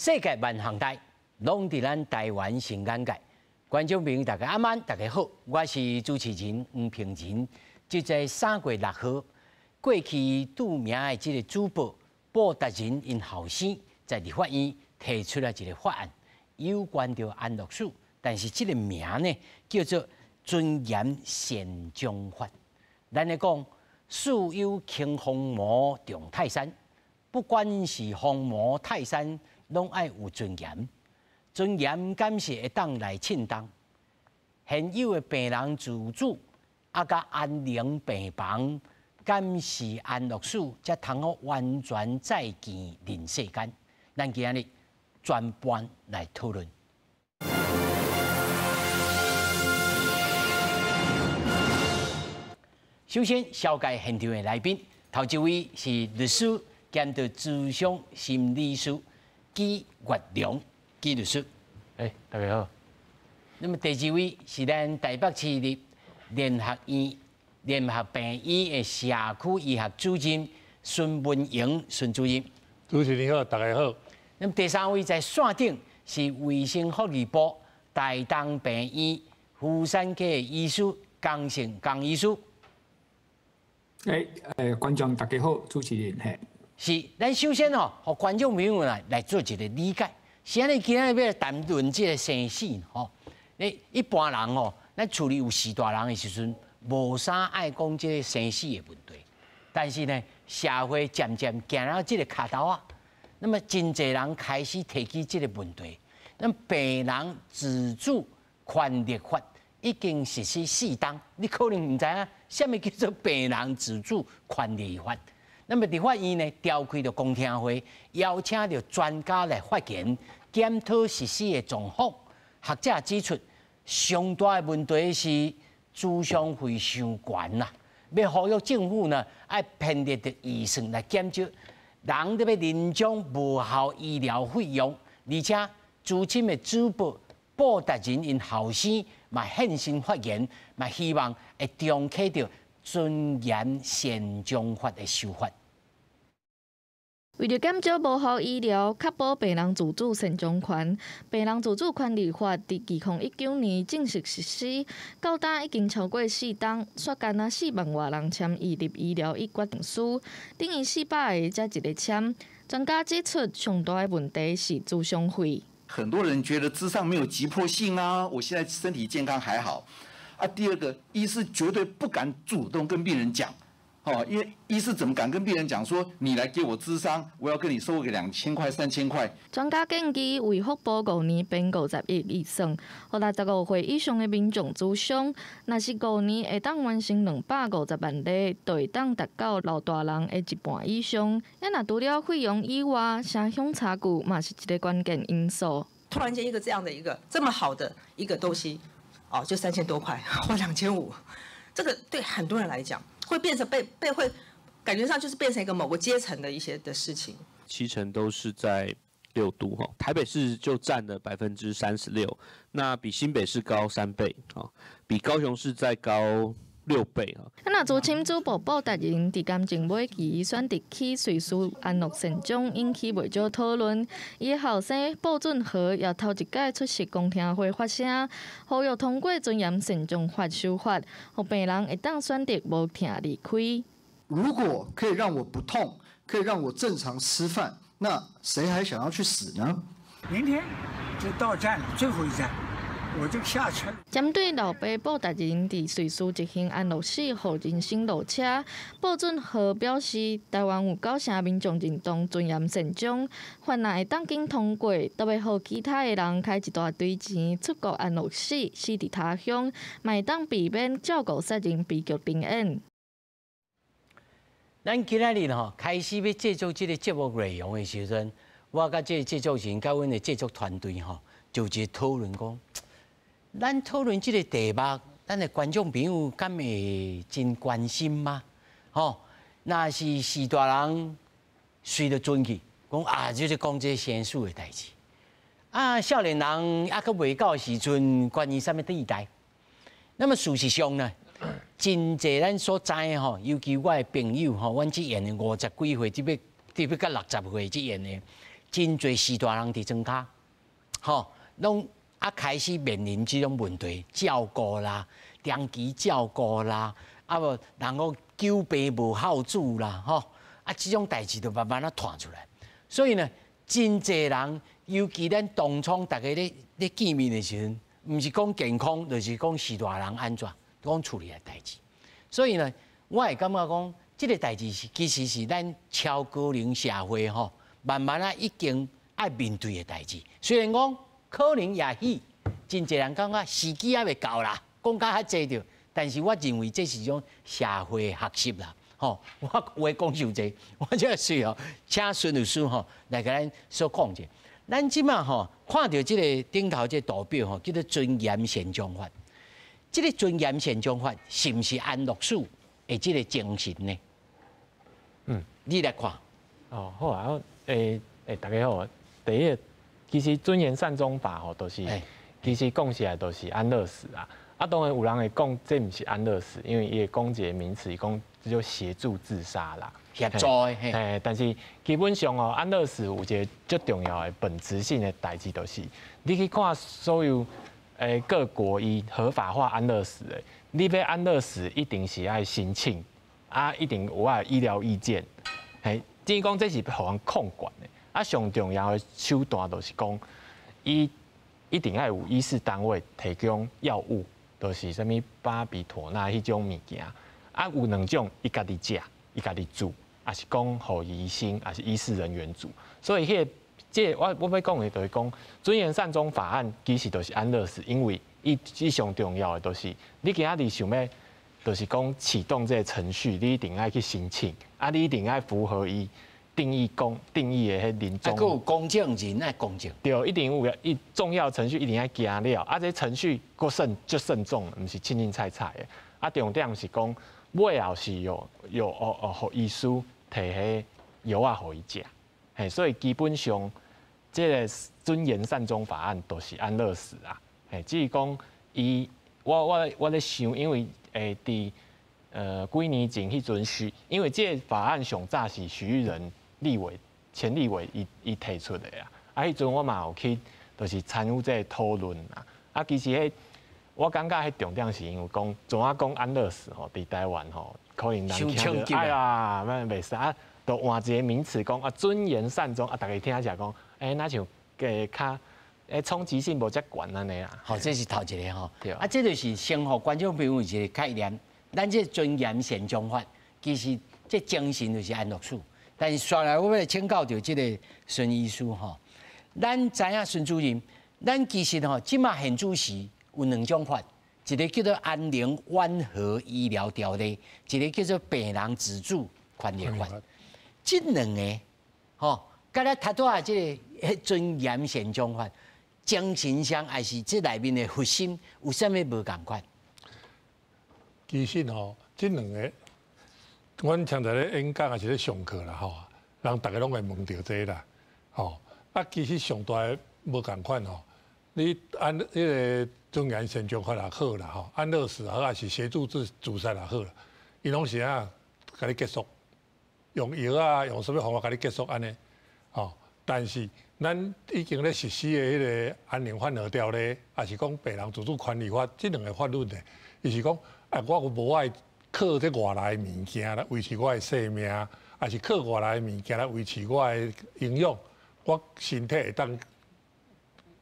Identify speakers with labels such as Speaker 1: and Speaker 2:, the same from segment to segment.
Speaker 1: 世界万行带，拢伫咱台湾成眼界。观众朋友，大家晚安，大家好，我是主持人黄平仁。就在3月6号，过去著名的这个主播布达人因后生在立法院提出了一个法案，有关着安乐死，但是这个名呢叫做尊严宪章法。咱来讲，树有轻风魔重泰山，不管是风魔泰山，拢爱有尊严。尊严敢是会当来称当？现有的病人自主，甲安宁病房，敢是安乐死，才通好完全再见人世间？咱今日专班来讨论。首先，小介现场的来宾，头一位是律师兼着咨商心理师纪月良纪律师。大家好。那么第二位是咱台北市立联合病院的社区医学主任孙文英孙主任。
Speaker 2: 主持人好，大家好。
Speaker 1: 那么第三位在线顶是卫生福利部台东病院妇产科医师江成江医师。
Speaker 3: 观众大家好，主持人嘿。
Speaker 1: 是，咱首先和观众朋友来做一个理解。是安尼，今日要谈论这个生死一般人咱处理有4大人的时阵，无啥爱讲这个生死的问题。但是呢，社会渐渐行到这个卡头啊，那么真侪人开始提起这个问题。那么病人自主权利法已经实施4档，你可能唔知影什么叫做病人自主权利法。那么立法院呢，召开了公听会，邀请了专家来发言，检讨实施的状况。学者指出，上大的问题是咨商费伤悬啦，要呼吁政府呢，爱编列的预算来减少人特别临终无效医疗费用，而且资深的主播布达人因后生嘛现身发言，嘛希望会重启到尊严宪章法的修法。
Speaker 4: 为了减少无效医疗，确保病人自主宪章权，病人自主权利法伫2019年正式实施，到今已经超过4档，煞干啊4万外人签预立医疗决定书，等于400个才一个签。专家指出，上大的问题是咨商费。
Speaker 5: 很多人觉得諮商没有急迫性啊，我现在身体健康还好啊。第二个，医师绝对不敢主动跟病人讲。因为医师怎么敢跟病人讲说，你来给我咨商，我要跟你收个2000块、3000块？
Speaker 4: 专家建议卫福部5年编50亿预算，予65岁以上的民众咨商。若是5年会当完成250万例，就会当达到老大人的1半以上。若除了费用以外，城乡差距嘛是一个关键因素。
Speaker 6: 突然间一个这样的这么好的一个东西，就3000多块或2500，这个对很多人来讲。会变成会感觉上就是变成一个某个阶层的一些的事情。
Speaker 7: 70%都是在6都台北市就占了36%，那比新北市高3倍比高雄市再高6倍
Speaker 4: 那资深主播布达人伫感情尾期选择起瑞士安乐宪章，引起袂少讨论。伊的后生布俊和也头一届出席公听会发声，呼吁通过尊严宪章法修法，让病人会当选择无痛离开。
Speaker 8: 如果可以让我不痛，可以让我正常吃饭，那谁还想要去死呢？
Speaker 9: 明天就到站了，最后一站。我就下车。
Speaker 4: 针对老爸布达人伫瑞士执行安乐死后人生路车，布俊和表示，台湾有9成民众认同尊严宪章，法案会当紧通过，都会让其他的人开一大堆钱出国安乐死，死伫他乡，嘛会当避免照顾杀人悲剧重演。
Speaker 1: 咱今仔日开始要制作这个节目内容的时阵，我甲这个制作人甲阮的制作团队就一讨论讲。咱讨论这个题目，咱的观众朋友敢会真关心吗？那是4大人随着转去，讲就是讲这生死的代志。少年人阁未到时阵，关于什么地带？那么事实上呢，真侪咱所知的尤其我的朋友阮即演的50几岁，特别到60岁即演的，真侪时大人伫庄脚，吼，拢开始面临这种问题，照顾啦，长期照顾啦，啊无人讲久病无孝子啦，吼，这种代志就慢慢传出来。所以呢，真侪人，尤其咱当初大家咧见面的时阵，毋是讲健康，就是讲时大人安怎讲处理的代志。所以呢，我会感觉讲，这个代志其实是咱超高龄社会吼，慢慢已经爱面对的代志。虽然讲可能也许真侪人感觉时机还未到啦，讲甲较济着，但是我认为这是一种社会学习啦。吼，我话讲伤济，我这需要请孙律师吼来甲咱所讲者。咱即马吼看到这个顶头这图表吼，叫做尊严宪章法。这个尊严宪章法是毋是安乐死的这个精神呢？你来看。
Speaker 10: 哦，好啊，大家好。第一个，其实尊严善终法吼，都是其实讲起来都是安乐死啊。当然有人会讲这毋是安乐死，因为伊会讲一个名词，伊讲这就协助自杀啦。
Speaker 1: 协助的，
Speaker 10: 但是基本上哦，安乐死有一个最重要的本质性的代志，就是你去看所有各国伊合法化安乐死的，你要安乐死一定是爱申请，一定有医疗意见，即讲这是互人控管的。上重要的手段就是讲，伊一定要有医事单位提供药物。就是什么巴比妥那迄种物件，有两种，伊家己食，伊家己煮，也是讲互医生，也是医事人员煮。所以我要讲的就是讲，尊严善终法案其实就是安乐死，因为伊上重要的就是你今仔日想要，就是讲启动这个程序，你一定要去申请，你一定要符合伊定义的迄临终。
Speaker 1: 有公证人爱公证。
Speaker 10: 对，一定有重要程序一定要行了，这程序够慎重，唔是清清菜菜的。重点是讲尾后是有互医师摕迄药互伊食，所以基本上这个尊严善终法案都是安乐死啊。只是讲我咧想，因为伫几年前迄阵因为这个法案上早是徐玉仁前立委伊提出的迄阵我嘛有去，就是参与这个讨论其实我感觉重点是因为讲，怎啊讲安乐死吼，伫台湾吼，可能人听着，哎呀，袂使都换一个名词讲尊严善终大家听起来讲，那像较冲击性无遮悬安尼啦。
Speaker 1: 好，这是头一个吼。这就是先互观众朋友一个概念，咱这尊严宪章法，其实这精神就是安乐死。但是刷来，我要请教到这个孙医师吼，咱知影孙主任，咱其实吼，即马现主时有两种法，一个叫做安宁缓和医疗条例，一个叫做病人自主权利法。这两个吼，甲咱头拄仔这个尊严宪章法，精神上还是这内面的核心有啥物无共款？
Speaker 2: 其实吼，这两个。阮常在咧演讲也是咧上课啦吼，人大家拢会问到这啦，吼其实上大无共款吼，你按迄个尊严宪章法也好啦吼，安乐死也好，还是协助自杀也好啦，伊拢是甲你结束，用药用什么方法甲你结束安尼，吼，但是咱已经咧实施的迄个安宁缓和条例，也是讲病人自主权利法，这两个法律呢，伊是讲我有无爱。靠这外来物件来维持我的生命，还是靠外来物件来维持我的营养，我身体会当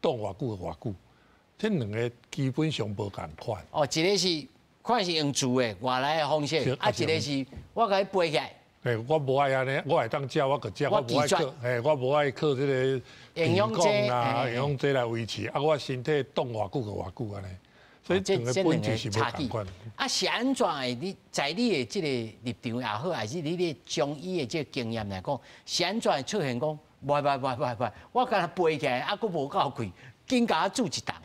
Speaker 2: 挡偌久偌久。这两个基本上无共款。
Speaker 1: 一个是看是用煮的外来的方式，一个是我甲伊背起来。
Speaker 2: 我无爱安尼，我会当食，我个食，我无爱靠，我无爱靠这个
Speaker 1: 营养剂
Speaker 2: 啦，营养剂来维持，我身体挡偌久就偌久安尼。所以两个本质是无共款。
Speaker 1: 是安怎的？你在你的这个立场也好，还是你的中医的这个经验来讲，是安怎出现讲？不，我甲他背起来，佫无够快，紧甲煮一档。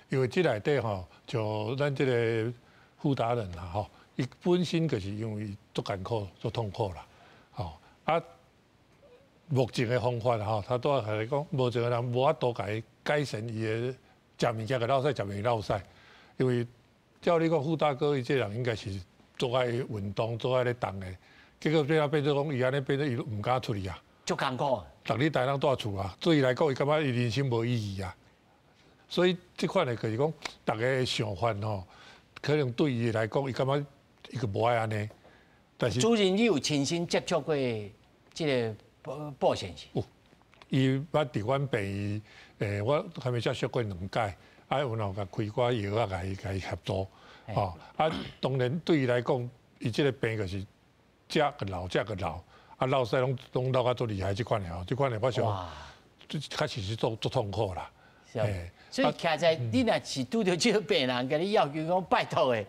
Speaker 2: 因为这内底吼，就咱这个傅达人啦吼，伊本身就是因为足艰苦、足痛苦啦，吼目前的方法吼，他都来讲，无一个人无法度改改善伊的食物件个落屎，食袂落屎。因为照你讲，傅大哥伊这人应该是做爱运动、做爱咧动的，结果变做讲伊安尼变做伊唔敢出去啊，
Speaker 1: 足艰苦。
Speaker 2: 逐日台人住厝啊，对伊来讲，伊感觉伊人生无意义啊。所以这款的就是讲，大家的想法吼，可能对伊来讲，伊感觉伊个无爱安尼。但是
Speaker 1: 主任，你有亲身接触过这个保险是？
Speaker 2: 有，伊捌伫阮病院，我还没接触过2届，啊，有哪甲开寡药啊，甲伊合作，哦，啊，当然对伊来讲，伊这个病就是食个老，啊，老师拢老甲足厉害，这款的吼，这款的我想，确实是足痛苦啦。
Speaker 1: 所以徛在你若是拄到这个病人，甲你要求讲拜托的，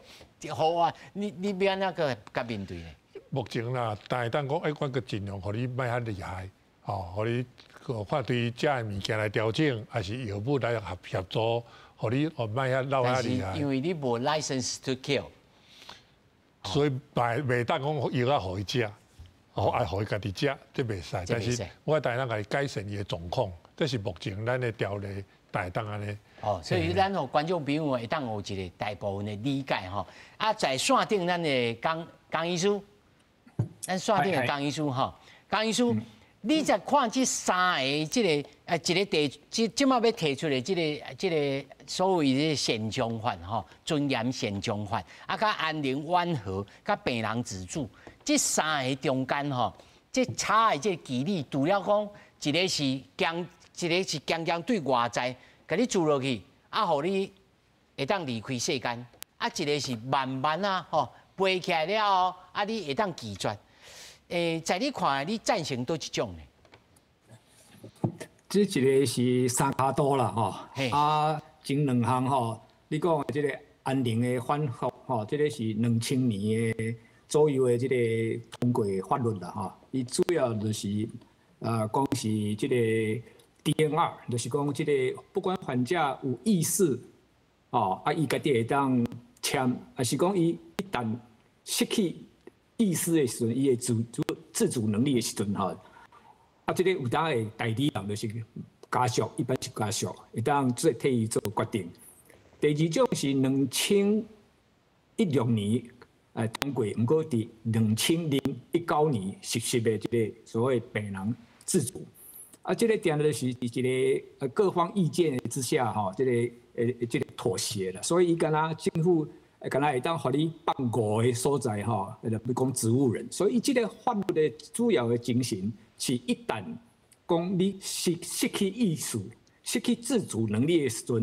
Speaker 1: 好啊，你要安怎个甲面对呢？
Speaker 2: 目前啦，但是当讲，我个尽量互你卖遐厉害，哦，互你看对食的物件来调整，还是药物来协助，互你卖遐老遐厉害。
Speaker 1: 因为你无 license to kill，
Speaker 2: 所以袂当讲药啊互伊食，爱互伊家己食，这袂使。但是我当然甲伊改善伊的状况，这是目前咱的条例。大当安尼，
Speaker 1: 所以咱吼观众朋友会当有一个大部分的理解吼。啊，在线顶咱的江医师，咱线顶的江医师吼，江医师，你在看这3个这个一个即马要提出的这个所谓的现状法吼，尊严现状法，啊，甲安宁缓和，甲病人自主，这3个中间吼，这差的这距离，除了讲一个是强对外在，甲你住落去，啊，互你会当离开世间。啊，一个是慢慢啊，吼，飞起来了后，啊，你会当拒绝。在你看，你赞成倒一种呢？
Speaker 3: 这一个是三卡多啦，吼，啊，前2项吼，你讲的这个安宁的反复，吼，这个是2000年的左右的这个通过法律啦，吼，伊主要就是讲是这个。DNR 就是讲，这个不管患者有意识，哦，啊，伊家己会当签，还是讲伊一旦失去意识的时阵，伊的自主能力的时阵，吼，啊，这个有当的代理人就是家属，一般是家属，会当做替伊做决定。第2种是2016年通过，不过伫2019年实施的这个所谓病人自主。啊，这个点就是一个各方意见之下，吼，这个妥协了。所以伊敢若政府敢若会当互你办误的所在，吼，比讲植物人。所以这个法律的主要的精神是，一旦讲你失去意识、失去自主能力的时阵，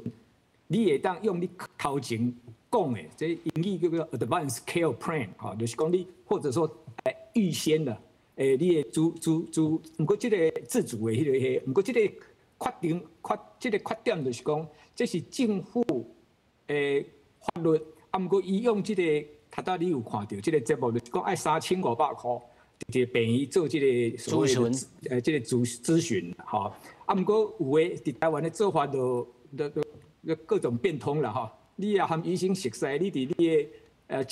Speaker 3: 你会当用你头前讲的，这英语叫做 advance care plan， 吼，就是讲你或者说预先的。你的不过这个自主的迄个，不过这个这个缺点就是讲，这是政府的法律，啊，不过伊用这个，头仔你有看到这个节目，就是讲爱3500块，一个病院做这个所谓的这个咨询，吼，啊，不过有的伫台湾的做法都各种变通了哈，你也和医生熟悉，你伫你的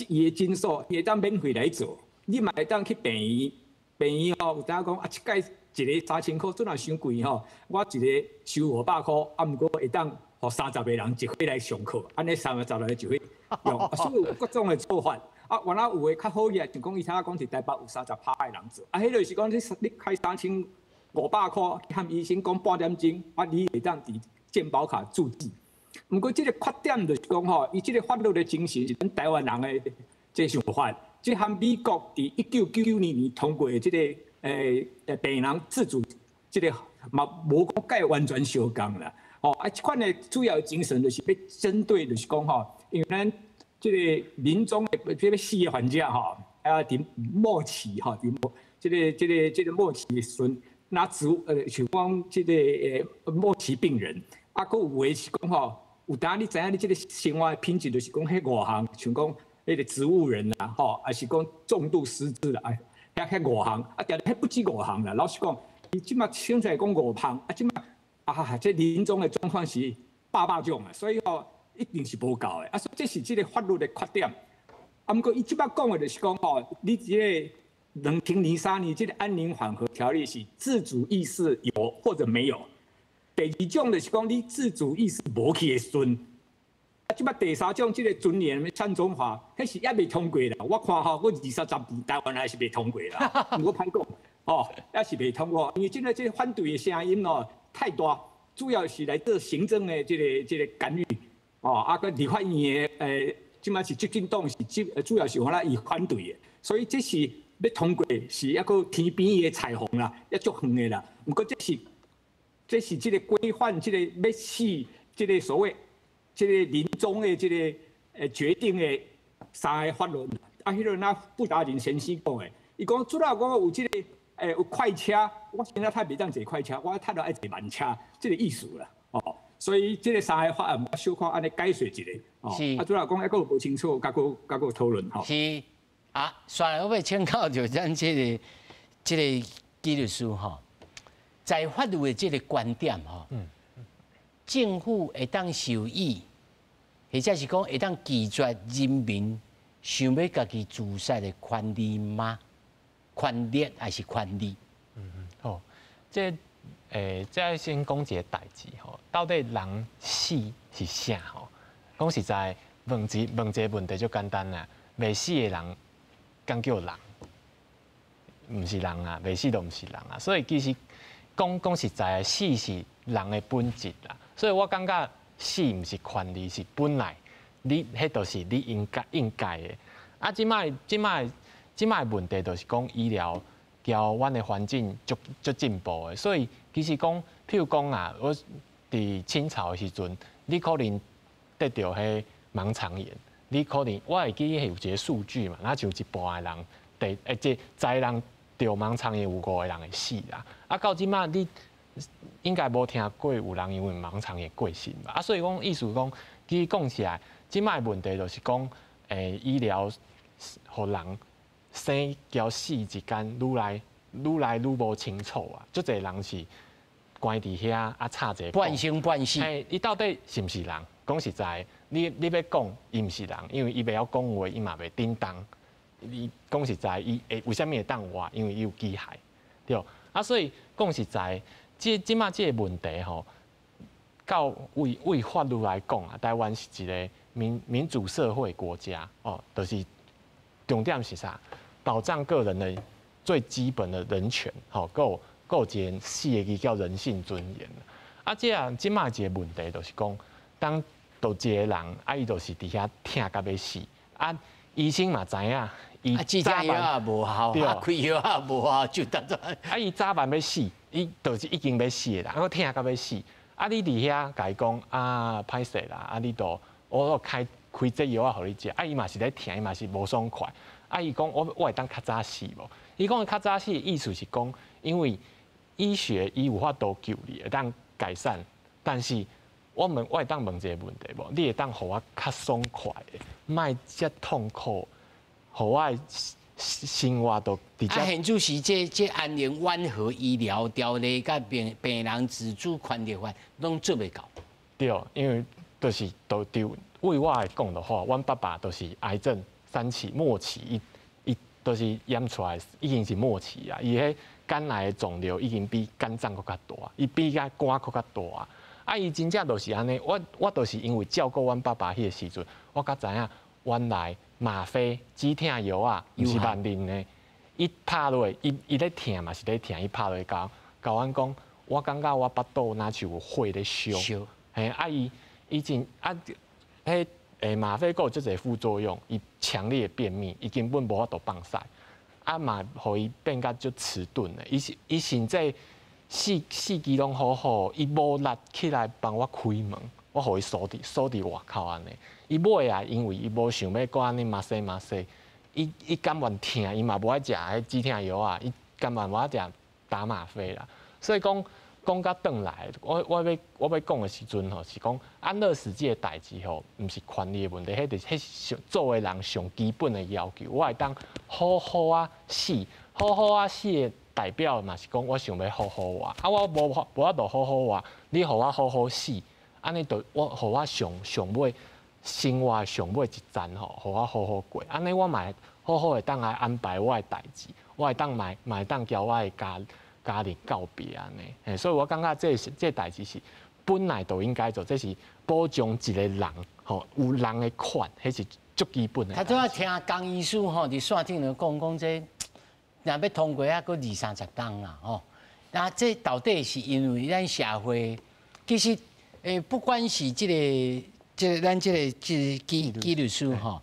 Speaker 3: 伊的诊所，伊会当免费来做，你嘛会当去病院。病院吼，有当讲啊，一届一个3000块，真系伤贵吼。我一个收500块，啊，毋过会当互30个人一回来上课，安尼30个人就会用，所以有各种的做法。啊，原来有诶较好个，就讲伊听讲伫台北有30%的人做，啊，迄就是讲你开3500块，和医生讲半点钟，啊，你会当伫健保卡注记。毋过即个缺点就是讲吼，伊即个法律的精神是咱台湾人诶即想法。即和美国伫1999年通过的这个病人自主，这个嘛无讲介完全相共啦。哦，啊，这款的主要精神就是要针对，就是讲吼，因为咱这个临终的这个死的患者吼，啊，伫末期吼，伫这个末期的时阵，那像讲这个末期病人，啊，佫有诶是讲吼，有当你知影你这个生活品质就是讲迄5项，像讲。迄个植物人啦，吼，还是讲重度失智啦，遐5项，啊，但迄不止5项啦。老实讲，伊即马现在讲5项，啊，即马这临终的状况是800种啊，所以吼一定是无够的。啊，所以这是这个法律的缺点。啊，不过伊即马讲的就是讲吼，你这个2003年这个安宁缓和条例是自主意识有或者没有。第2种就是讲你自主意识无去的时阵。即摆第3种，即个尊严的善终法，迄是还未通过啦。我看吼，我20-30年台湾还是未通过啦。我歹讲，也是未通过，因为这个反对的声音哦太大，主要是来自行政的这个干预，个立法院的即马是执政党是主要是伊反对的，所以这是要通过是一个天边的彩虹啦，一足远的啦。不过这是这个规范，这个要死这个所谓这个临终的这个决定的3个法律。迄个那布达人先生讲的，伊讲主要讲有这个有快车，我现在太袂当坐快车，我太多爱坐慢车，这个意思啦。所以这个3个法案，我小可安尼解说一下。
Speaker 1: 是。
Speaker 3: 主要讲还佫无清楚，甲佫讨论。
Speaker 1: 是。刷来我要请教就咱这个纪律师在法律的这个观点政府会当受益，或者是讲会当拒绝人民想要家己自杀的权利吗？权利还是权利？
Speaker 10: 这先讲一个代志到底人死是啥讲实在，问一个问题就简单啦，未死的人敢叫人，唔是人啊，未死都唔是人啊。所以其实讲实在，死是人的本质啦。所以我感觉死唔是权利，是本来迄就是你应该的。即摆问题就是讲医疗交阮的环境足进步的，所以其实讲，譬如讲我伫清朝的时阵，你可能得到迄盲肠炎，你可能我会记有一个数据嘛，那像一半的人即在人得盲肠炎有5个人会死啦。到即摆你应该无听过有人因为盲肠炎过身吧？所以讲意思讲，其实讲起来，即摆问题就是讲，医疗互人生交死之间愈来愈无清楚啊！足侪人是关伫遐插一个
Speaker 1: 半生半死。
Speaker 10: 伊到底是毋是人？讲实在，你要讲伊毋是人，因为伊袂晓讲话，伊嘛袂叮当。伊讲实在，伊为虾米会当活？因为伊有机械，对。所以讲实在，即马即个问题到为法律来讲台湾是一个民主社会国家就是重点是啥？保障个人的最基本的人权，够一个死的叫人性尊严。即马一个问题就是讲，当一个人伊就是伫遐疼到要死，医生嘛知影，伊
Speaker 1: 止疼药也无效，开药也无效，就当作
Speaker 10: 伊早晚要死，伊就是已经要死的啦，佫疼到要死。你伫遐甲伊讲歹势啦，你我开这药啊，互你食，伊嘛是咧疼，伊嘛是无爽快。伊讲我会当较早死无？伊讲较早死的意思是讲，因为医学伊有法度救你，会当改善，但是我会当问一个问题无？你会当互我较爽快的，莫遮痛苦，互我生活都直接。
Speaker 1: 现就是这安宁缓和医疗条例甲病人自主权利法拢做袂到。
Speaker 10: 对，因为就是为我来讲的话，阮爸爸就是癌症3期末期，伊就是验出来已经是末期啊，伊迄肝癌的肿瘤已经比肝脏搁较大，伊比肝搁较大。伊真正就是安尼，我就是因为照顾阮爸爸迄个时阵，我才知影原来吗啡止疼药毋是万能的。伊拍落，伊咧疼嘛是咧疼，伊拍落甲阮讲，我感觉我巴肚若像有火咧烧。伊真吗啡有即个副作用，伊强烈便秘，伊根本无法度放屎，嘛，互伊变甲足迟钝的。伊甚至四肢拢好好，伊无力起来帮我开门，我互伊锁伫外口安尼。伊尾因为伊无想要搁安尼麻西，伊甘愿疼，伊嘛无爱食迄止疼药啊，伊甘愿无爱食打吗啡啦。所以讲到转来，我要讲的时阵是讲安乐死这个代志毋是权利的问题，迄是作为人上基本的要求。我会当好好死，好好死的代表嘛是讲我想要好好活，我无法度好好活，你互我好好死，安尼就互我上尾生活上尾一站互我好好过，安尼我嘛好好的当来安排我的代志，我会当嘛会当交我的家庭告别安尼，所以我感觉这代志是本来就应该做，这是保障一个人有人的权，迄是足基本的。
Speaker 1: 他都要听江医师伫线顶咧讲这若要通过啊，搁20-30档啊，吼。那这到底是因为咱社会其实不管是咱这个纪律书吼，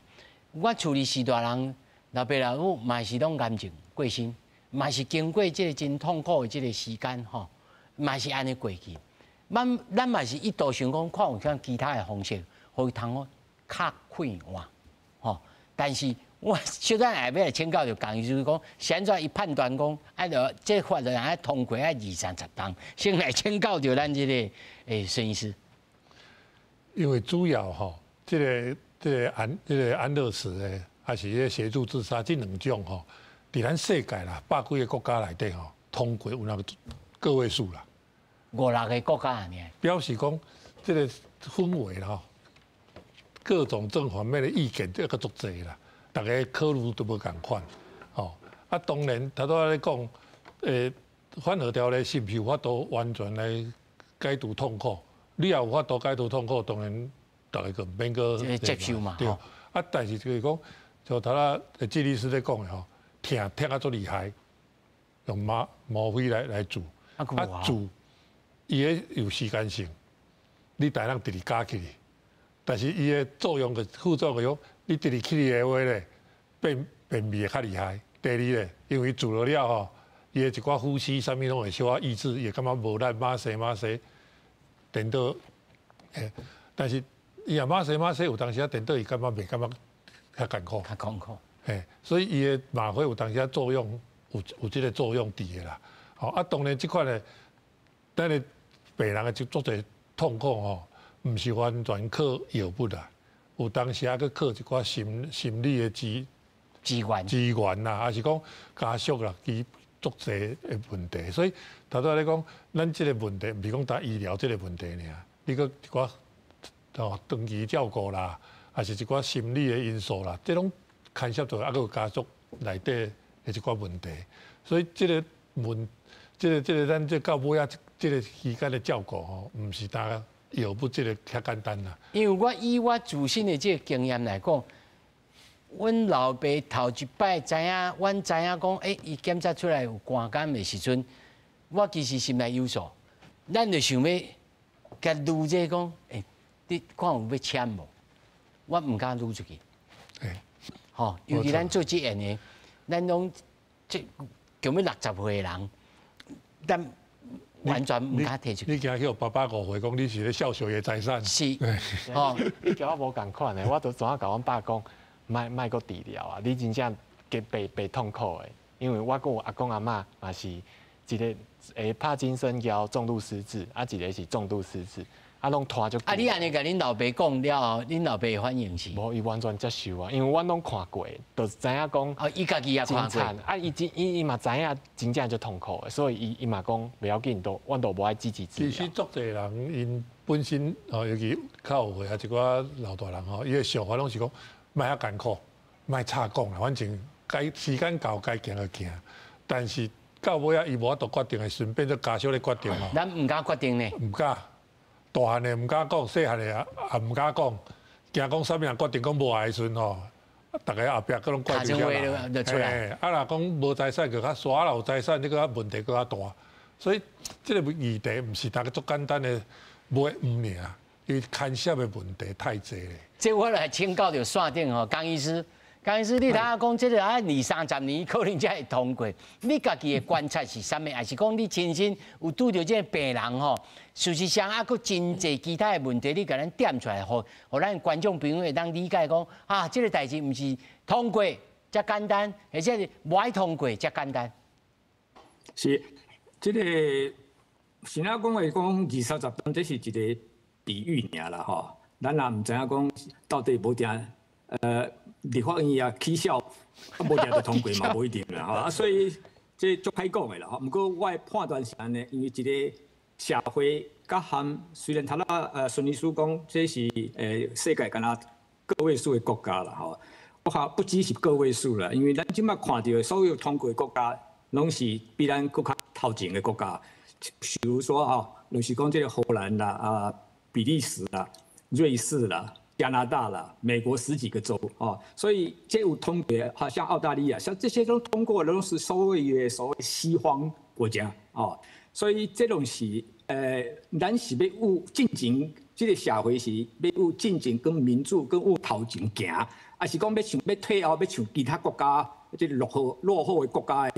Speaker 1: 我处理4大人老爸老母嘛是拢癌症过身，嘛是经过这个真痛苦的这个时间吼，嘛是安尼过去。咱嘛是一度想讲看有像其他的方式，互伊通好较快活吼。但是我小咱下尾来请教就讲，就是讲现在伊判断讲，着这法律爱通过爱20-30档，先来请教着咱这个孙医师。
Speaker 2: 因为主要吼，这个安乐死的，还是迄协助自杀这两种吼，伫咱世界啦100几个国家内底吼，通过有那个个位数啦。
Speaker 1: 5-6个国家安尼。表
Speaker 2: 示讲，这个氛围啦，各种正反面的意见这个足侪啦，大家考虑都无共款。吼，啊，当然，头拄仔咧讲，反核条例是毋是有法度完全来解除痛苦？你也有法度解除痛苦，当然大家就免个
Speaker 1: 接受嘛。
Speaker 2: 对。啊，但是就是讲，像头仔纪律师咧讲的吼，疼啊足厉害，用吗啡来煮，煮。伊个有时间性，你大人直直加起，但是伊个作用个副作用，你直直起的话咧，便秘会较厉害。第二咧，因为煮了吼，伊个一寡呼吸啥物拢会小可抑制，伊感觉无力马西，电到但是伊若马西有当时啊电到伊感觉袂感觉较艰苦。
Speaker 1: 较艰苦。
Speaker 2: 所以伊个吗啡有当时啊作用有即个作用伫个啦。好啊，当然即款咧，咱个病人个就做者痛苦吼，毋是完全靠药物啦，有当时啊，去靠一寡心理的资源啦，还是讲家属啦，其足侪的问题。所以头拄仔咧讲，咱即个问题毋是讲单医疗即个问题尔，你个一寡长期照顾啦，还是一寡心理的因素啦，这种牵涉到还有家属内底的一寡问题。所以即个咱这到尾啊。这个期间的照顾吼，唔是单药物这个遐简单啦。
Speaker 1: 因为我以我自身的这个经验来讲，阮老爸头一摆知影，阮知影讲，伊检查出来有肝癌的时阵，我其实心内有数，咱就想要甲愈这讲，你看有要签无？我唔敢愈出去。吼，尤其咱做这样的，咱拢这叫要60岁的人，但完全唔敢提出。
Speaker 2: 你惊去爸爸误会，讲你是咧孝小爷财产。
Speaker 1: 是，
Speaker 10: 哦，你叫我无共款的，我都怎啊甲阮爸讲，莫搁治疗啊！你真正给白痛苦的，因为我跟我阿公阿嬷嘛是一个帕金森腰重度失智，啊一个是重度失智，啊拢拖就。
Speaker 1: 你安尼甲恁老爸讲了后，恁老爸反应是？
Speaker 10: 无，伊完全接受啊，因为阮拢看过，就知影讲。
Speaker 1: 哦，伊家己也看过。
Speaker 10: 啊，伊嘛知影真正就痛苦的，所以伊嘛讲袂要紧，阮都无爱积极治疗。
Speaker 2: 其实足侪人因本身尤其较有岁啊一寡老大人吼，伊个想法拢是讲，莫遐艰苦，莫插讲啦，反正该时间到该行就行。但是到尾啊，伊无法度决定的，顺便做家属咧决定吼。
Speaker 1: 咱唔敢决定呢？
Speaker 2: 唔敢。大汉的唔敢讲，细汉的也唔敢讲，惊讲啥物人决定讲无爱的时阵吼，大家后壁各拢怪罪
Speaker 1: 出来。
Speaker 2: 啊，若讲无财产，就较耍啦；有财产，你个问题更较大。所以，这个议题唔是大家足简单的买唔尔，因为牵涉的问题太济咧。
Speaker 1: 这我来请教着线顶吼，江医师，你睇下讲，这个20-30年可能才会通过。你家己的观察是啥物？还是讲你亲身有拄着这个病人吼？事实上，还佫真侪其他的问题，你甲咱点出来，互咱观众朋友会当理解讲，这个代志毋是通过遮简单，而且是无爱通过遮简单。
Speaker 3: 是，这个先仔讲话讲20-30档，这是一个比喻尔啦吼。咱也毋知影讲到底无定立法院也起效，无定就通过嘛，无一定啦吼。所以这足歹讲的啦吼。不过我的判断是安尼，因为一个社会甲含虽然头仔孙医师讲这是世界敢若个位数的国家啦吼，不只是个位数啦，因为咱即摆看到的所有通过的国家，拢是比咱更较头前的国家。比如说吼，就是讲这个荷兰啦、比利时啦、瑞士啦、加拿大啦、美国10几个州哦，所以这有通过，好像澳大利亚，像这些都通过的都是所谓西方国家哦，所以这种是咱是要有进行，这个社会是要有进行跟民主跟有头前行，还是讲要退后，要像其他国家这个落后的国家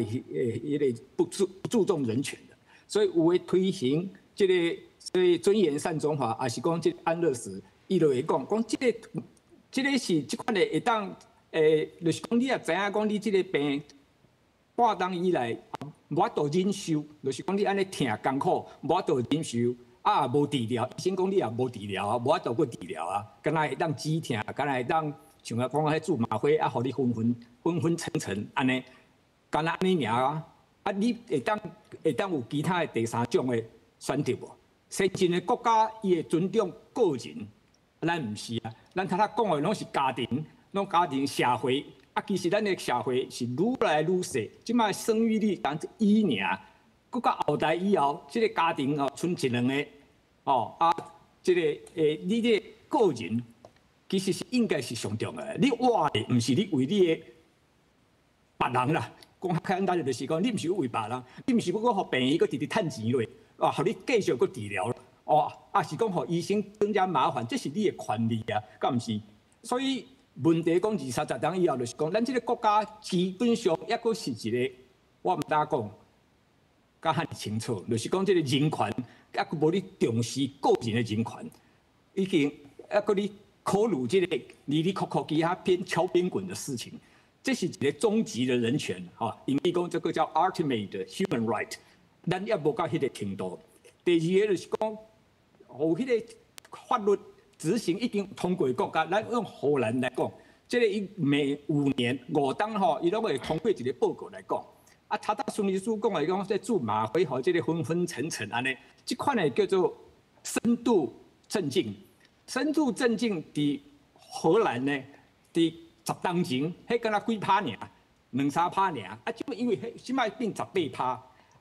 Speaker 3: 不注重人权的，所以有的推行这个所以尊严善终法，还是讲这安乐死。伊就会讲，这个是这款的会当，就是讲你也知影讲你这个病半冬以来无法度忍受，就是讲你安尼疼艰苦无法度忍受，啊无治疗，医生讲你也无治疗啊，无法度过治疗啊，敢若会当止疼，敢若会当像讲迄注麻灰啊，互你昏昏沉沉安尼，敢若安尼尔啊，啊你会当有其他的第三种的选择无？先进的国家伊会尊重个人。咱唔是啊，咱头头讲的拢是家庭，拢家庭社会。啊，其实咱的社会是愈来愈小，即摆生育率当1尔，搁到后代以后，即个家庭哦，剩1、2个哦啊，即个你这个人其实是应该是上重要的。你活的唔是你为你的别人啦，讲较简单就是讲，你唔是为别人，你唔是要互病医搁直直趁钱落，哦，互你继续搁治疗。哦，啊是讲，互医生增加麻烦，这是你的权利啊，敢毋是？所以问题讲20、30年以后，就是讲，咱这个国家基本上抑阁是一个，我毋大讲，甲遐清楚，就是讲这个人权，抑阁无你重视个人的人权，已经抑阁你考虑这个里里扣扣其他偏敲边滚的事情，这是一个终极的人权哈，英语讲这个叫 ultimate human right， 咱抑无到迄个程度。第二个就是讲。有迄个法律执行已经通过国家，咱用荷兰来讲，这个每5年5档吼，伊拢会通过一个报告来讲。啊，他孙律师讲来讲，在驻马会吼，这个昏昏沉沉安尼，这款呢叫做深度镇静。深度镇静伫荷兰呢，伫10档前，迄敢若几趴尔，2、3趴尔。啊，因为即摆变18%，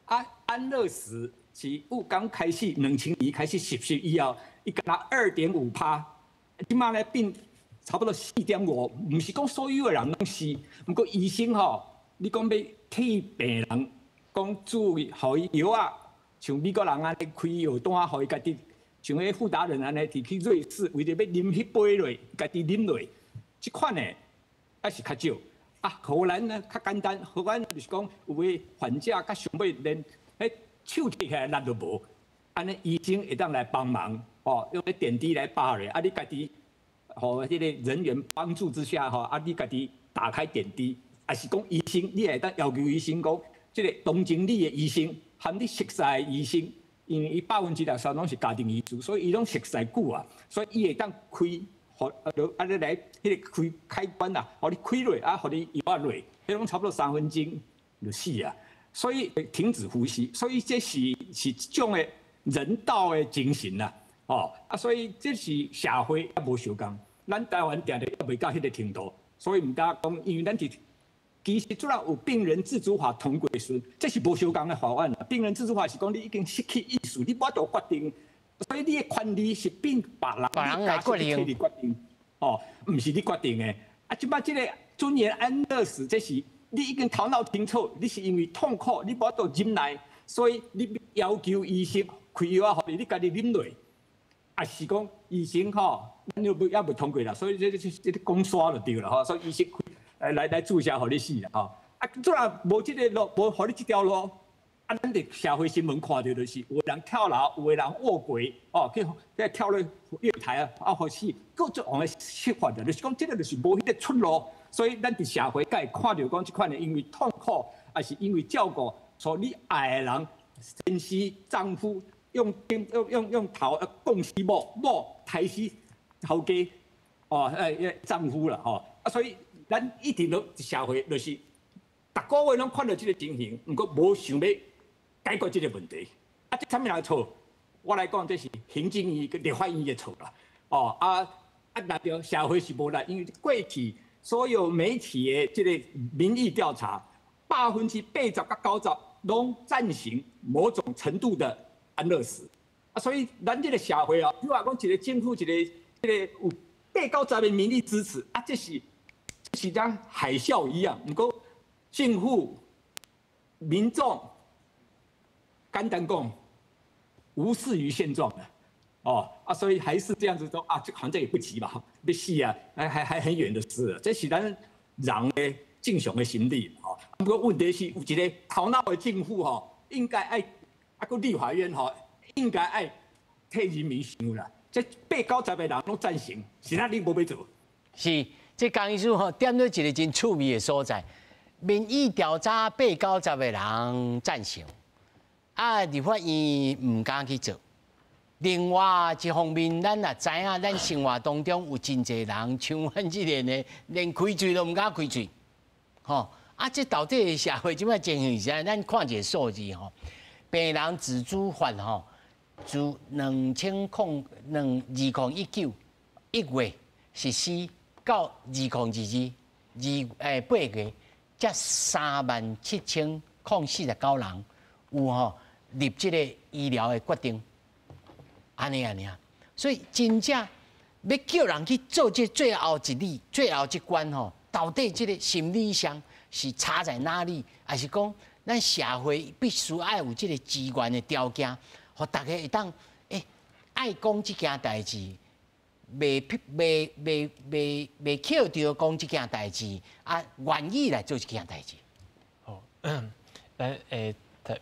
Speaker 3: 啊，安乐死。是刚开始2002开始实施以后，伊敢若2.5%，即马咧变差不多4.5%，唔是讲所有的人拢是，不过医生吼，你讲要替病人讲注意，互伊药啊，像美国人安尼开药单，互伊家己，像迄富达人安尼，摕去瑞士，为着要啉迄杯落，家己啉落，即款呢还是较少。啊，荷兰呢较简单，荷兰就是讲有诶患者甲上尾连迄。手提起来力都无，安尼医生会当来帮忙，哦，用个点滴来拔咧，啊，你家己，吼，这个人员帮助之下，吼，啊，你家己打开点滴，还是讲医生，你会当要求医生讲，这个同情你的医生，含你熟悉的医生，因为伊60%拢是家庭医师，所以伊拢熟悉久啊，所以伊会当开，吼，啊，你来迄个开关啊，互你开落，啊，互你药啊落，迄种差不多3分钟就死啊。所以停止呼吸，所以这是一种的人道的精神啦，哦啊，所以这是社会也无相共，咱台湾定定也未到迄个程度，所以唔大讲，因为咱是其实主要有病人自主法通过时，这是无相共的法案啦。病人自主法是讲你已经失去意识，你无法度决定，所以你的权利是变别人来决定，哦，唔是你决定的。啊，即摆这个尊严安乐死，这是。你已经头脑清楚，你是因为痛苦，你无法度忍耐，所以你要求医生开药啊，互你家己啉落，啊是讲医生吼，咱又也未通过啦，所以这公刷就对啦吼，所以医生来注射互你死啦吼，啊，做然无这个路，无互你这条路，啊，咱伫社会新闻看到就是，有的人跳楼，有的人卧轨，哦，去跳落月台啊，啊，或是各种的说法的，就是讲这个就是无迄个出路。所以，咱伫社会甲会看到讲即款的，因为痛苦，还是因为照顾所你爱的人，先死丈夫用头讲死某抬死头家，哦，丈夫啦，吼啊，所以咱一直都社会就是，逐个月拢看到即个情形，毋过无想要解决即个问题。啊，这啥物人错？我来讲，这是行政院、立法院的错啦。哦，那着社会是无力，因为过去。所有媒体的这个民意调查，80%到90%拢赞成某种程度的安乐死啊，所以咱这个社会啊，你话讲一个政府一个有8、90个民意支持啊，这是像海啸一样。不过政府、民众，简单讲，无视于现状的。哦啊，所以还是这样子说啊，这好像这也不急吧，要死啊，还很远的事了。这是咱人的正常的心理哦。不过问题是有一个头脑的政府吼，应该爱个立法院吼，应该爱替人民想啦。这8、90个人拢赞成，其他你无要做。
Speaker 1: 是，这江医师吼点到一个真趣味的所在，民意调查8、90个人赞成，啊，立法院唔敢去做。另外一方面，咱也知影，咱生活当中有真侪人像阮这类的，连开嘴都唔敢开嘴，吼。啊，这到底社会即摆情形是安？咱看一个数字吼，病人自主法吼，自2019 1月实施到2022 8月，才37049人有吼立即个医疗的决定。安尼，所以真正要叫人去做这最后一关吼，到底这个心理上是差在哪里？还是讲咱社会必须要有这个资源的条件，互大家会当爱讲这件代志，袂扣着讲这件代志，啊，愿意来做这件代志。
Speaker 10: 哦，咱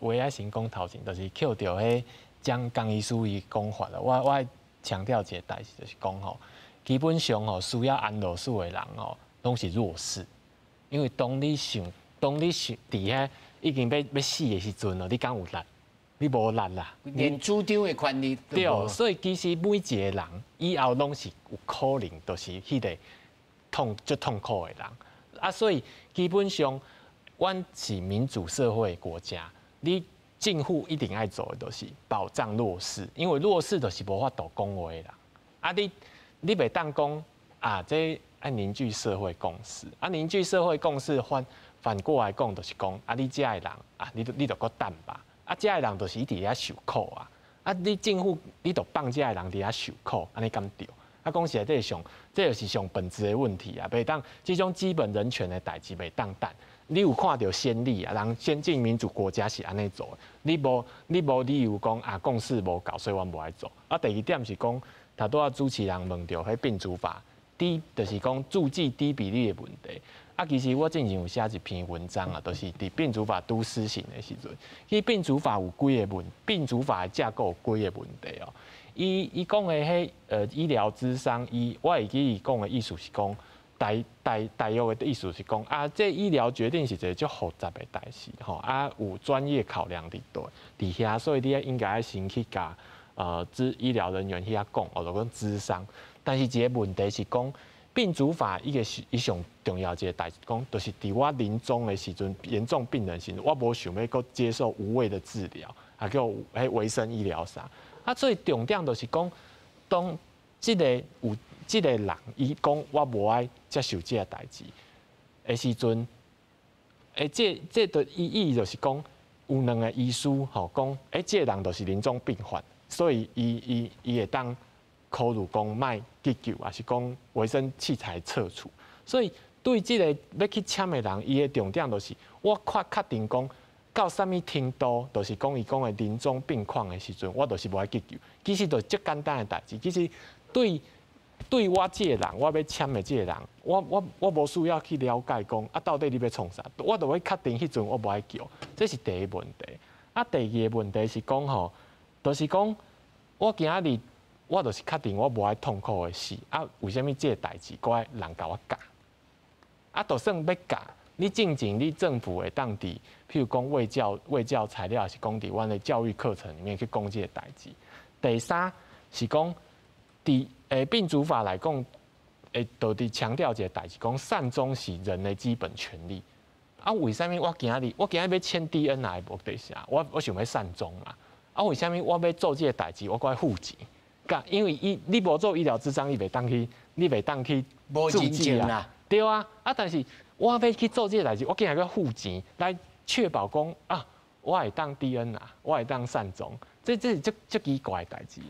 Speaker 10: 唯一先讲头前，就是扣着迄。将江医师伊讲法了，我强调一个代志，就是讲吼，基本上吼需要安乐死的人吼，拢是弱势，因为当你伫遐已经要死的时阵哦，你敢有力？你无力啦，
Speaker 1: 连主张的权利都无。
Speaker 10: 对，所以其实每一个人以后拢是有可能，就是迄个最痛苦的人啊，所以基本上，阮是民主社会国家，你。政府一定爱做的，就是保障弱势，因为弱势就是无法度讲话啦。啊，你袂当讲啊，这爱凝聚社会共识。啊，凝聚社会共识反过来讲，就是讲啊，你这的人啊，你就搁等吧。啊，这的人就是一直伫遐受苦啊。啊，你政府你就放这的人伫遐受苦，安尼敢对？啊，讲实在这就是上本质的问题啊。袂当这种基本人权的代志袂当等。你有看到先例啊？人先进民主国家是安尼做的，你无理由讲啊，共识无够，所以我无爱做。啊，第二点是讲，头拄仔主持人问到迄病主法就是讲注记低比例的问题。啊，其实我之前有写一篇文章啊，就是伫病主法都施行的时阵，其实病主法有几个病主法的架构有几个问题哦。伊讲的迄医疗咨商，我会记伊讲的意思是讲。大约的意思是讲啊，这医疗决定是一个足复杂的代志吼，啊有专业考量伫遐，所以你应该先去甲医疗人员去遐讲，或者讲咨商。但是一个问题是讲，病主法伊上重要一个代志讲，就是伫我临终的时阵，严重病人时阵，我无想要搁接受无谓的治疗，啊叫维生医疗啥，啊所以重点就是讲，当这个人伊讲我无爱接受这个代志的时阵，这的意义就是讲有两个医师吼讲，这个人就是临终病患，所以伊会当考虑讲卖急救，还是讲维生器材撤除。所以对这个要去签的人，伊的重点就是我确定讲到什么程度，就是讲伊讲的临终病况的时阵，我就是无爱急救。其实就最简单的代志，其实对我这个人，我要签的这个人，我无需要去了解讲啊，到底你要创啥，我就会确定迄阵我无爱救，这是第一个问题。啊，第二个问题是讲吼，就是讲我今仔日我就是确定我无爱痛苦的死，啊，为什么这个代志该人甲我教？啊，就算要教，你正经你政府会当伫，譬如讲卫教材料，还是讲伫阮的教育课程里面去讲这个代志。第三是讲伫病主法来讲，就伫强调一个代志，讲善终是人的基本权利。啊，为什么我今仔日要签 DNI 目的啥？我想要善终嘛。啊，为什么我要做这个代志？我该付钱。因为你无做医疗咨商，你袂当去注记啊。对啊，但是我要去做这个代志，我竟然要付钱来确保讲啊，我会当 DNI， 我会当善终。这是足奇怪的代志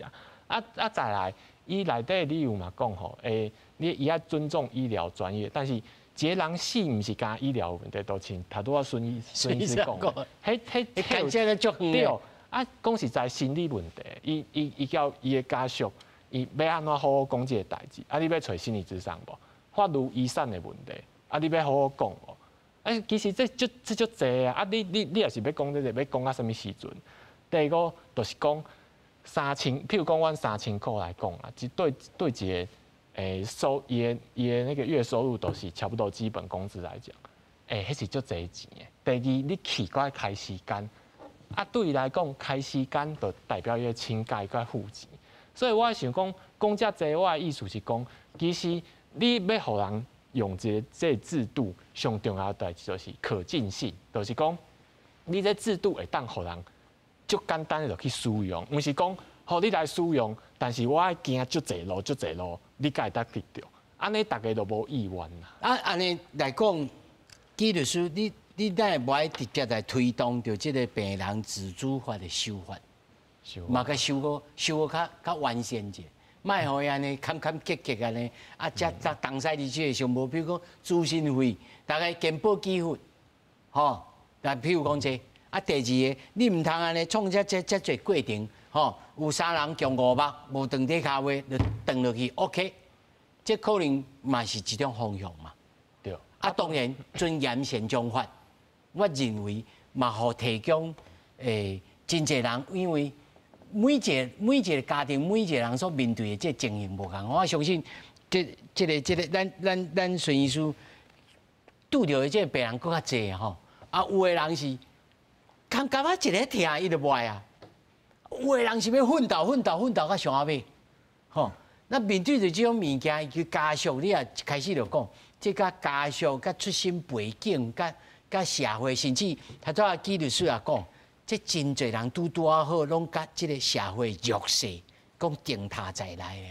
Speaker 10: 啊！再来。伊内底理由嘛讲吼，你伊要尊重医疗专业，但是一个人死毋是干医疗问题，都亲，他都要孙医师讲，
Speaker 1: 感觉咧足
Speaker 10: 对。啊，讲实在心理问题，伊叫伊的家属，伊要安怎好好讲这个代志？啊，你要找心理咨商无？法律遗产的问题，啊，你要好好讲无？啊，其实这就济啊！啊，你也是要讲这个，要讲到什么时阵？第二个就是讲3000，譬如讲阮3000块来讲啊，对一个伊的那个月收入都是差不多基本工资来讲，迄是足济钱的。第二，你奇怪开时间。啊，对伊来讲，开时间就代表伊请假甲付钱，所以我想讲遮济，我的意思是讲，其实你要互人用这个制度，上重要的代志就是可进性，就是讲你这制度会当互人足简单的就去使用，毋是讲互你来使用，但是我爱行足济路，你才会得得到，安尼大家都无意愿啦。
Speaker 1: 啊，安尼来讲，纪律师你当然无爱直接来推动着即个病人自主法的修法，嘛甲修好较完善者，莫互伊安尼坎坷坷安尼，啊，则东西你即个上无，比如讲咨询费，大概健保给付，吼，来譬如讲这，啊，第二个你毋通安尼创遮侪过程，吼，有3人共500，无断底骹话就断落去 ，OK， 这可能嘛是一种方向嘛，对。啊，当然尊严宪章法。我认为嘛，互提供真侪人，因为每一个家庭、每一个人所面对的这情形无同。我相信这个，咱孙医师拄着的这病人更较侪吼。啊，有的人是感觉一个疼伊就歪啊，有的人是要奋斗到上尾吼。那面对着这种物件，佢家属你也开始就讲，这甲家属、甲出身背景、甲社会，甚至他都啊纪律师也讲，这真侪人拄啊好，拢甲即个社会弱势讲定他在来的。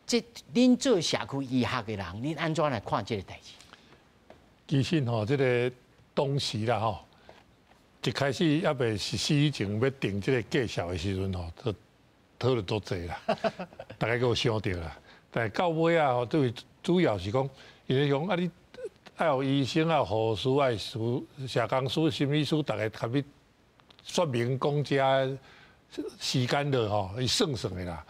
Speaker 1: 这恁做社区医学的人，恁安怎来看这个代志？
Speaker 2: 其实吼，这个当时啦吼，一开始还未实施以前要定这个介绍的时阵吼，都讨论足济啦，大家都有想到啦。但是到尾啊，对主要是讲，因为讲啊你。还有医生啊、护士啊、社工师、心理师，大家甲你说明讲遮时间了吼，伊算的啦。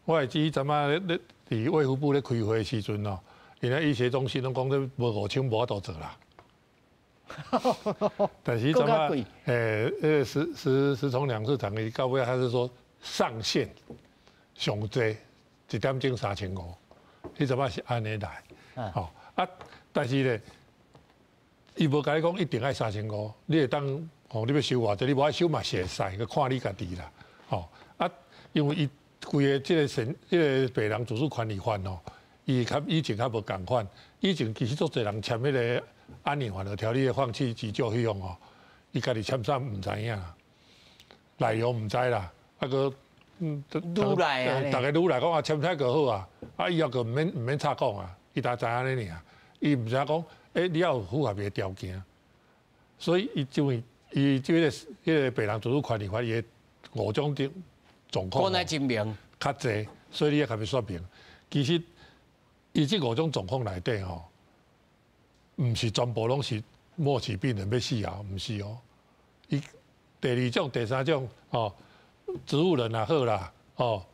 Speaker 2: 我会记阵仔咧伫卫福部咧开会时阵哦，因为医学中心拢讲咧无5000无法度做啦。但是怎么时从两次谈，伊到尾还是说上限上济1点钟3500，你怎么是安尼来？吼啊！但是咧，伊无甲你讲一定爱3500，你会当哦，你要收偌济，你无爱收嘛是会使，佮看你家己啦。吼啊，因为伊规个即个病人自主管理法哦，伊较以前较无共款，以前其实足侪人签迄个安宁缓和条例的放弃急救费用哦，伊家己签啥毋知影，内容毋知啦，啊个
Speaker 1: 愈来啊，
Speaker 2: 大家愈来讲啊签太个好啊，啊以后个毋免插讲啊，伊大知安尼尔。伊毋知影讲，你要有符合的条件，所以伊这个病人自主管理法，伊的5种状况，较济，所以你要甲伊说明。其实伊这5种状况内底吼，毋是全部拢是末期病人要死啊，毋是哦。伊第2种、第3种哦，植物人也好啦，哦，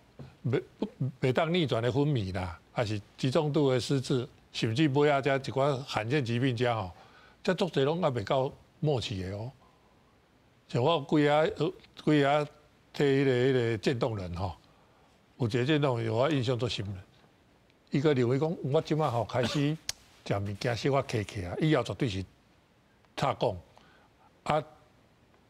Speaker 2: 袂当逆转的昏迷啦，还是极重度的失智。甚至尾仔遮一寡罕见疾病遮吼，遮足侪拢还袂到末期的哦。像我几下摕迄个渐冻人吼，有一个渐冻人我印象足深。伊个认为讲，我即摆吼开始食物件小可客客啊，以后绝对是插讲。啊，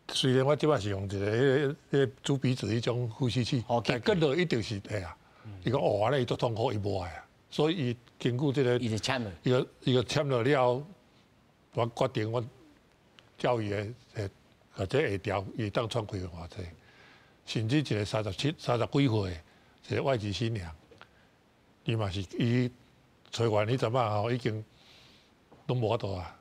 Speaker 2: 虽然我即摆是用一个迄个猪鼻子迄种呼吸器，但跟落一定是会啊。伊讲哦，安尼伊足痛苦，伊无爱啊。所以伊经过这个，伊个签了了，我决定我教育的或者下调，伊当创开偌济，甚至一个30几岁一个外籍新娘，伊嘛是伊找完你知影吼，已经拢无法度啊，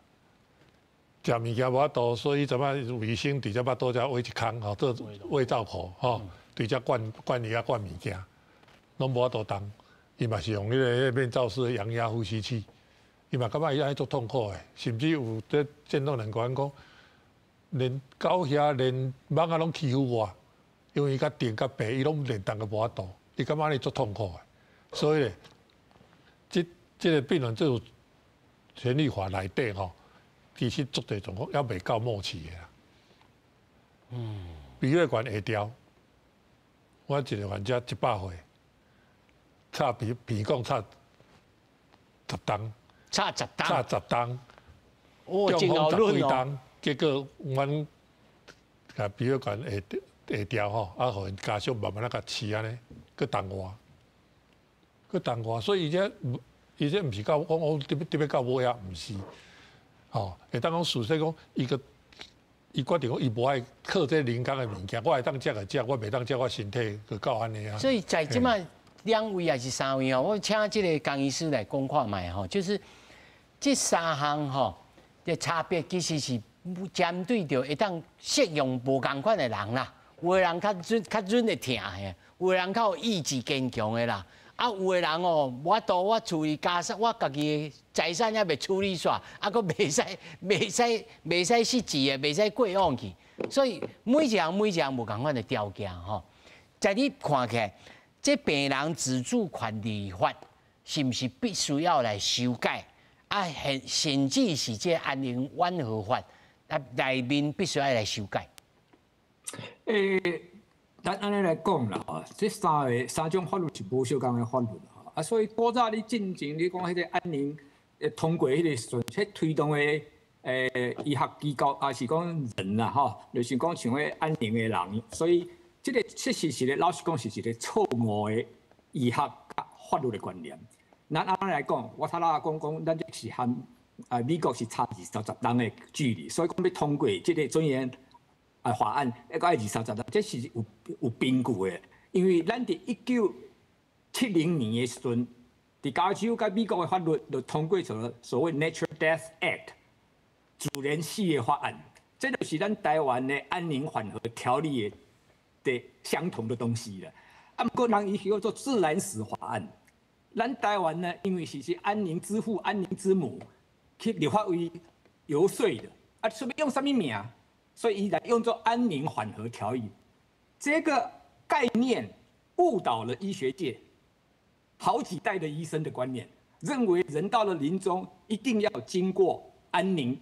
Speaker 2: 食物件无法度，所以怎么卫生伫遮巴肚遮挖一空吼，做胃造口吼，对遮灌伊啊灌物件，拢无法度当。伊嘛是用迄个面罩式的阳压呼吸器，伊嘛感觉伊安尼足痛苦的，甚至有在见动人讲讲，连到遐连蠓仔拢欺负我，因为伊甲电甲白，伊拢连动个无法度，伊感觉安尼足痛苦的，所以咧，这个病人这种权利法内底吼，其实足侪状况还未到末期的啦。鼻血管下调，我一个患者100岁。插鼻孔插10档，
Speaker 1: 插10档，
Speaker 2: 插10档，
Speaker 1: 哦，
Speaker 2: 中风
Speaker 1: 10
Speaker 2: 几档，结果阮甲鼻血管下调吼，啊，互因家属慢慢啊甲饲安尼，去动活，所以伊这毋是到我特别到尾啊，毋是，吼，会当讲事实讲伊决定讲伊无爱靠这人工的物件，我会当食个食，我袂当食我身体就到安尼啊。
Speaker 1: 所以在即摆。2位还是3位哦？我请这个江医师来讲看卖吼，就是这3项吼的差别，其实是针对着会当适用无共款的人啦。有的人较准会疼的，有的人较有意志坚强的啦。啊，有的人哦，我处理家产，我家己的财产还未处理煞，啊，佫袂使失志的，袂使过往去。所以每一项无共款的条件吼，在你看起来。这病人自主权利法是不是必须要来修改？啊，甚至是这安宁缓和法内面必须要来修改。
Speaker 3: 咱安尼来讲啦，吼，这三种法律是无相共的法律啦，啊，所以古早你进前你讲迄个安宁通过迄个时阵，迄推动的医学机构也是讲人啦，吼，就是讲像迄安宁的人，所以。这个确实是咧，老实讲是一个错误的医学甲法律的观念。咱安尼来讲，我头仔讲，咱这是和美国是差20档的距离，所以讲要通过这个尊严法案，要到20档，这是有根据的。因为咱伫1970年的时阵，伫加州甲美国的法律就通过咗所谓 Natural Death Act 自然死的法案，这就是咱台湾的安宁缓和条例的相同的东西了。啊，不过人伊叫做自然死法案。咱台湾呢，因为是安宁之父、安宁之母去立法为游说的，啊，随便用什么名，所以伊来用作安宁缓和条例。这个概念误导了医学界好几代的医生的观念，认为人到了临终一定要经过安宁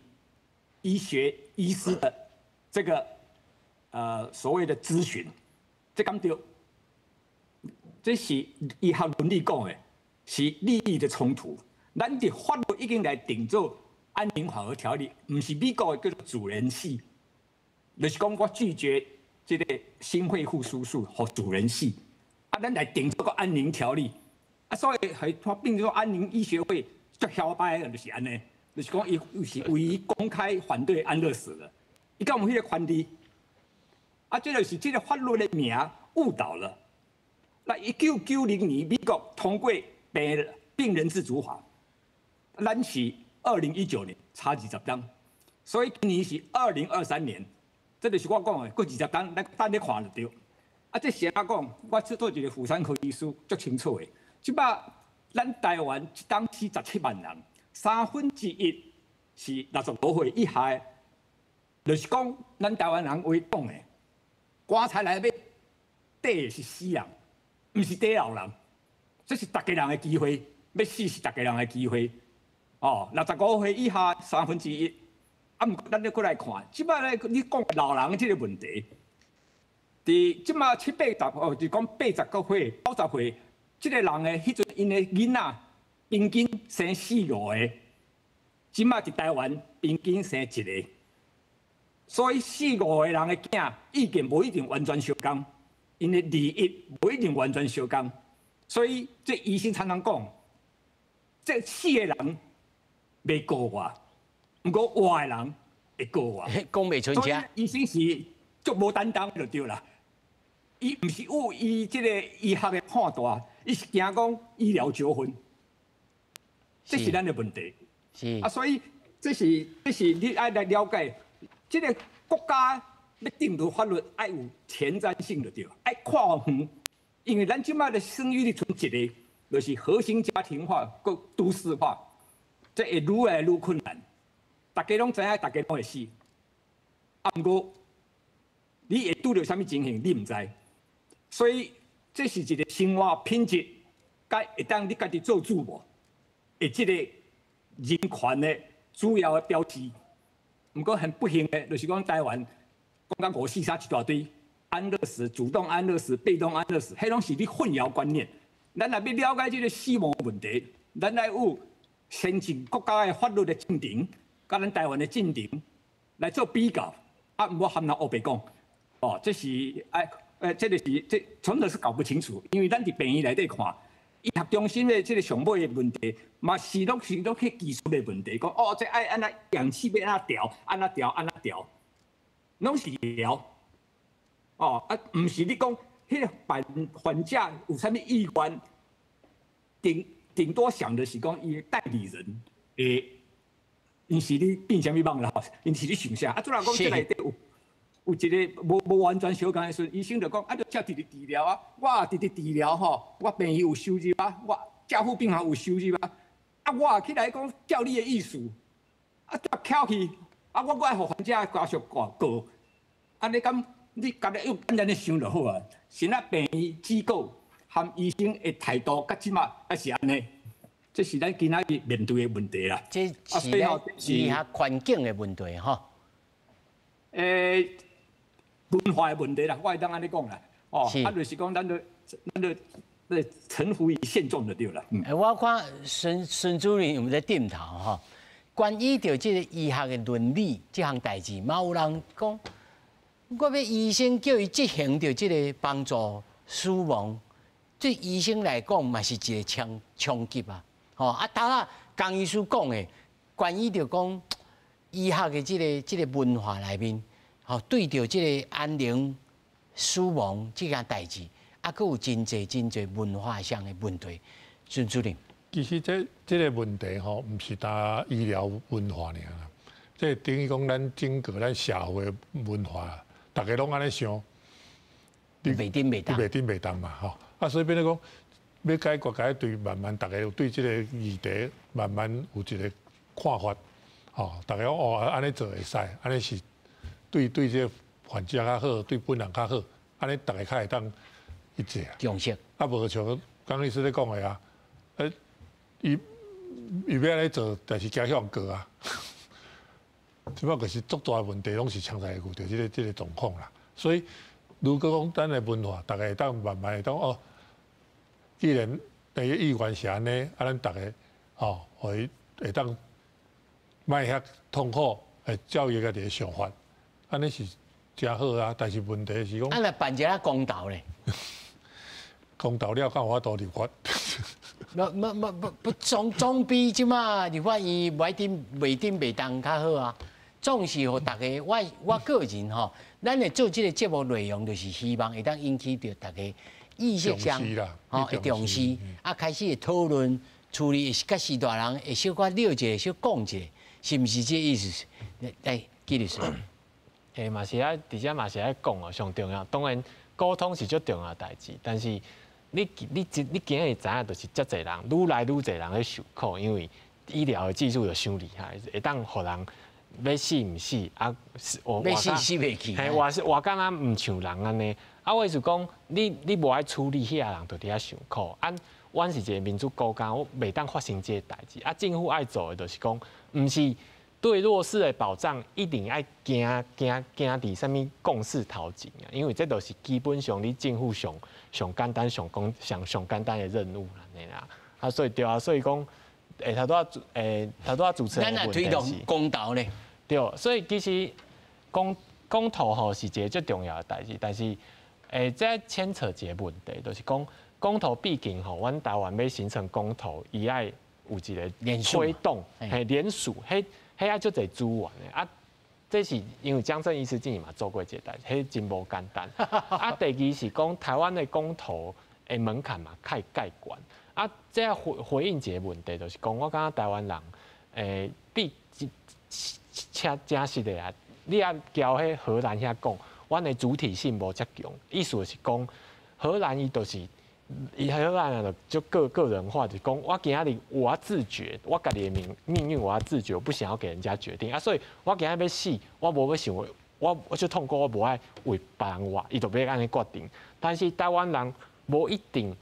Speaker 3: 医师的这个所谓的咨询，这敢对？这是医学伦理讲的，是利益的冲突。咱的法律已经来定做安宁缓和条例，不是美国的叫做主人死，就是讲我拒绝这个心肺复苏术和主人死，啊，咱来定做个安宁条例，啊，所以还变做安宁医学会最嚣摆的，就是安尼，就是讲伊是唯一公开反对安乐死的，伊敢有迄个权利？啊，这就是这个法律的名误导了。那1990年美国通过病人自主法，咱是2019年差20档，所以今年是2023年，这就是我讲的，过20档，咱等你看就对。啊，这是我讲，我做一个妇产科医师，足清楚的。即摆咱台湾一档47万人，1/3是65岁以下的，就是讲咱台湾人为讲的，棺材内面底的是死人。不是底老人，这是大家人的机会，要死是大家人的机会。哦，65岁以下1/3，啊，毋过咱再过来看，即摆咧你讲老人这个问题，伫即摆70、80就讲80岁、90岁，这个人的迄阵因的囡仔平均生4、5个，即摆伫台湾平均生1个，所以4、5个人的囝意见无一定完全相同。因的利益不一定完全相同，所以这医生常常讲，这死的人袂告我，不过活的人会告我。
Speaker 1: 讲袂出声。
Speaker 3: 医生是足无担当就对啦。伊唔是有伊这个医学的判断，伊是惊讲医疗纠纷，这是咱的问题。
Speaker 1: 是
Speaker 3: 啊，所以这是你爱来了解这个国家。要定夺法律，要有前瞻性就对，要看远，因为咱即摆的生育率剩1个，就是核心家庭化、搁都市化，这会愈来愈困难。大家拢知影，大家拢会死。啊，不过你会拄到什么情形，你唔知。所以这是一个生活品质，甲会当你家己做主无，的这个人权的主要的标志。不过很不幸的，就是讲台湾讲到5、4、3一大堆安乐死、主动安乐死、被动安乐死，迄拢是你混淆观念。咱若要了解这个死亡问题，咱来有先进国家的法律的进程，甲咱台湾的进程来做比较，啊，唔好含人黑白讲，哦，这是这个是真的是搞不清楚，因为咱伫病院内底看，医学中心的这个上尾的问题，嘛是拢去技术的问题，讲哦，这爱安那氧气要安那调，安那调，安那调，拢是调，哦，啊，唔是你讲迄个患者有啥物意愿，顶多想的是讲伊代理人因是你变啥物梦啦，因是你想啥？啊，主要讲这内底有一个无完全相共的时阵，医生就讲啊，就照直直治疗啊，我直直治疗吼，我病院有收入啊，我照顾病人有收入啊，啊，我起来讲照你的意思，啊，巧去，啊，我爱互患者家属告，啊，你讲你家己用简单的想就好啊，现在病院机构和医生的态度，甲即马还是安尼。这是咱今仔日面对的问题啦。
Speaker 1: 这是咱医学环境的问题哈。
Speaker 3: 文化的问题啦，我会当安尼讲啦。哦，啊，就是讲咱就臣服于现状就对啦。
Speaker 1: 我看孙主任有在点头哈。关于着这个医学的伦理这项代志，嘛有人讲，我要医生叫伊执行着这个帮助死亡，对医生来讲嘛是一个冲击啊。哦，啊，头啊，江医师讲的，关于着讲医学的这个文化内面，哦，对着这个安宁死亡这件代志，啊，佫有真侪文化上的问题。孙主任，
Speaker 2: 其实这个问题吼，唔是单医疗文化尔啦，这等于讲咱整个咱社会文化，大家拢安尼想，
Speaker 1: 袂顶袂当
Speaker 2: 嘛，吼，啊，所以变成讲。要解决解对，慢慢大家有对这个议题慢慢有一个看法，吼，大家哦安尼做会使，安尼是对这个患者较好，对本人较好，安尼大家较会当一致啊。
Speaker 1: 共识。
Speaker 2: 啊，无像刚医师咧讲的啊，伊要安尼做，但是家乡过啊，即摆就是足大问题，拢是常在遇到这个状况啦。所以如果讲咱的文化，大家会当慢慢会当哦。既然第一意愿是安尼，啊，咱大家哦，会当卖遐痛苦，照伊家己的想法，安尼是真好啊。但是问题是讲，
Speaker 1: 啊，来办一个公道咧，
Speaker 2: 公道了，敢有法度立法？
Speaker 1: 不，总比即马立法院袂顶当较好啊。总是互大家，我个人吼，咱会做这个节目内容，就是希望会当引起着大家。意识上，吼会重视，啊，开始会讨论处理，甲士大人会小可了解、小讲一下，是毋是这意思？来，纪律师，
Speaker 10: 嘛是爱，而且嘛是爱讲哦，上重要。当然，沟通是最重要的代志，但是你今日知影，就是遮侪人，愈来愈侪人在受苦，因为医疗的技术就伤厉害，会当互人要死毋死，啊，
Speaker 1: 要死袂去，
Speaker 10: 嘿，我敢若毋像人安尼。啊，我是讲，你无爱处理遐人，就伫遐受苦。阮是一个民主国家，我袂当发生这个代志。啊，政府爱做的就是讲，毋是对弱势的保障一定爱行伫啥物共识头前啊，因为这都是基本上你政府上简单、上简单的任务啦，啊，所以对啊，所以讲，头拄啊主持人
Speaker 1: 咱也推动公道咧，
Speaker 10: 对，所以其实公投吼是一个最重要的代志，但是。这牵扯一个问题，就是讲公投毕竟吼，阮台湾要形成公投，伊爱有一个推动，联署，迄爱足侪资源的啊。这是因为江正医师之前嘛做过一个代志，迄真无简单。啊，第二是讲台湾的公投的门槛嘛太介悬，啊，这回应一个问题，就是讲我感觉台湾人，比真实的啊，你啊交迄荷兰遐讲。阮的主体性无遮强，意思是讲，荷兰伊就是以后咱就个人化，就讲我今仔日我要自觉，我家己的命运我要自觉，我不想要给人家决定啊，所以我今仔要死，我无要想我就痛苦，我无爱为别人活，伊就要安尼决定。但是台湾人无一定，